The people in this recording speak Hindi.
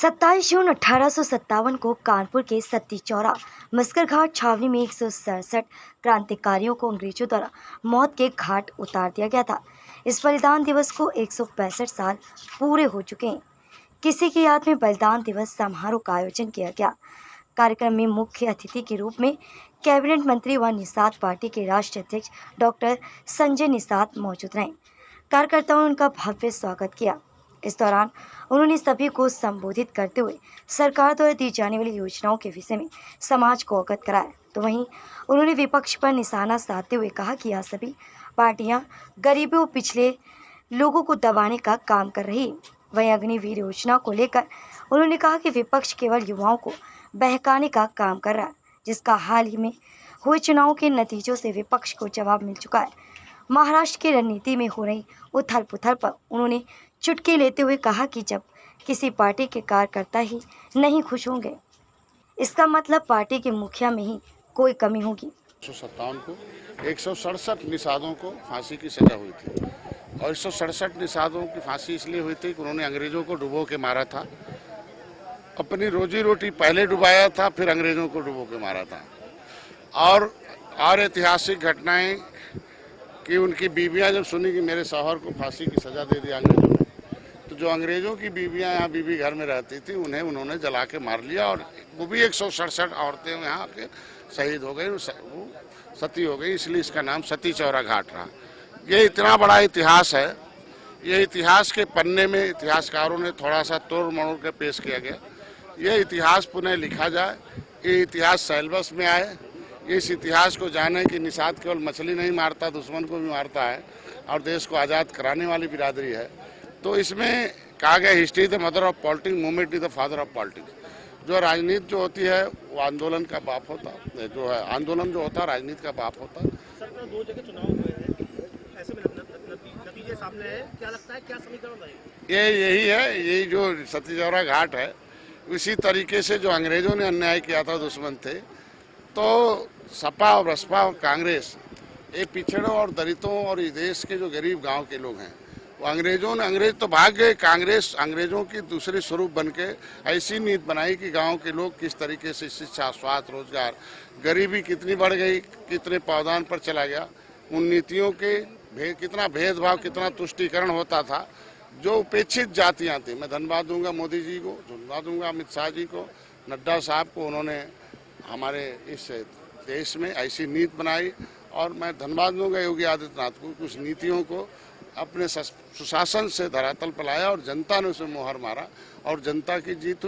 27 जून 1857 को कानपुर के सत्ती चौरा मस्कर घाट छावनी में 167 क्रांतिकारियों को अंग्रेजों द्वारा मौत के घाट उतार दिया गया था। इस बलिदान दिवस को 165 साल पूरे हो चुके हैं। किसी की याद में बलिदान दिवस समारोह का आयोजन किया गया। कार्यक्रम में मुख्य अतिथि के रूप में कैबिनेट मंत्री व निषाद पार्टी के राष्ट्रीय अध्यक्ष डॉक्टर संजय निषाद मौजूद रहे। कार्यकर्ताओं ने उनका भव्य स्वागत किया। इस दौरान उन्होंने सभी को संबोधित करते हुए सरकार द्वारा दी जाने वाली योजनाओं के विषय में समाज को अवगत कराया। तो वहीं उन्होंने विपक्ष पर निशाना साधते हुए कहा कि यह सभी पार्टियां गरीबों पिछले लोगों को दबाने का काम कर रही है। वहीं अग्निवीर योजना को लेकर उन्होंने कहा कि विपक्ष केवल युवाओं को बहकाने का काम कर रहा है, जिसका हाल ही में हुए चुनाव के नतीजों से विपक्ष को जवाब मिल चुका है। महाराष्ट्र की रणनीति में हो रही उथल पुथल पर उन्होंने चुटकी लेते हुए कहा कि जब किसी पार्टी के कार्यकर्ता ही नहीं खुश होंगे, इसका मतलब पार्टी के मुखिया में ही कोई कमी होगी। 157 को 167 निषादों को फांसी की सजा हुई थी और 167 निषादों की फांसी इसलिए हुई थी कि उन्होंने अंग्रेजों को डुबो के मारा था। अपनी रोजी रोटी पहले डुबाया था, फिर अंग्रेजों को डुबो के मारा था। और ऐतिहासिक घटनाएं कि उनकी बीवियां जब सुनी कि मेरे शौहर को फांसी की सजा दे दी अंग्रेजों ने, तो जो अंग्रेजों की बीवियां यहाँ बीबी घर में रहती थी उन्हें उन्होंने जला के मार लिया और वो भी 167 औरतें यहाँ के शहीद हो गई, वो सती हो गई। इसलिए इसका नाम सती चौरा घाट रहा। ये इतना बड़ा इतिहास है। ये इतिहास के पन्ने में इतिहासकारों ने थोड़ा सा तोड़ मरोड़ कर पेश किया गया। ये इतिहास पुनः लिखा जाए, ये इतिहास सिलेबस में आए। इस इतिहास को जाने कि निषाद केवल मछली नहीं मारता, दुश्मन को भी मारता है और देश को आज़ाद कराने वाली बिरादरी है। तो इसमें कहा गया history the mother of politics, movement is the father of politics. जो राजनीति जो होती है वो आंदोलन का बाप होता है, जो है आंदोलन जो होता है राजनीति का बाप होता है। सर, 2 जगह चुनाव हुए हैं, ऐसे में नतीजे सामने है, क्या लगता है क्या समीकरण रहेगा? यही है, यही जो सती चौरा घाट है, इसी तरीके से जो अंग्रेजों ने अन्याय किया था, दुश्मन थे, तो सपा और बसपा और कांग्रेस ये पिछड़ों और दलितों और इस देश के जो गरीब गांव के लोग हैं, वो अंग्रेज तो भाग गए। कांग्रेस अंग्रेजों की दूसरे स्वरूप बन के ऐसी नीति बनाई कि गांव के लोग किस तरीके से शिक्षा, स्वास्थ्य, रोजगार, गरीबी कितनी बढ़ गई, कितने पावदान पर चला गया। उन नीतियों के कितना भेदभाव, कितना तुष्टीकरण होता था। जो उपेक्षित जातियाँ थी, मैं धन्यवाद दूंगा मोदी जी को, धन्यवाद दूंगा अमित शाह जी को, नड्डा साहब को। उन्होंने हमारे इस देश में ऐसी नीति बनाई और मैं धन्यवाद दूंगा योगी आदित्यनाथ को, कुछ नीतियों को अपने सुशासन से धरातल पर लाया और जनता ने उसे मोहर मारा और जनता की जीत हुई।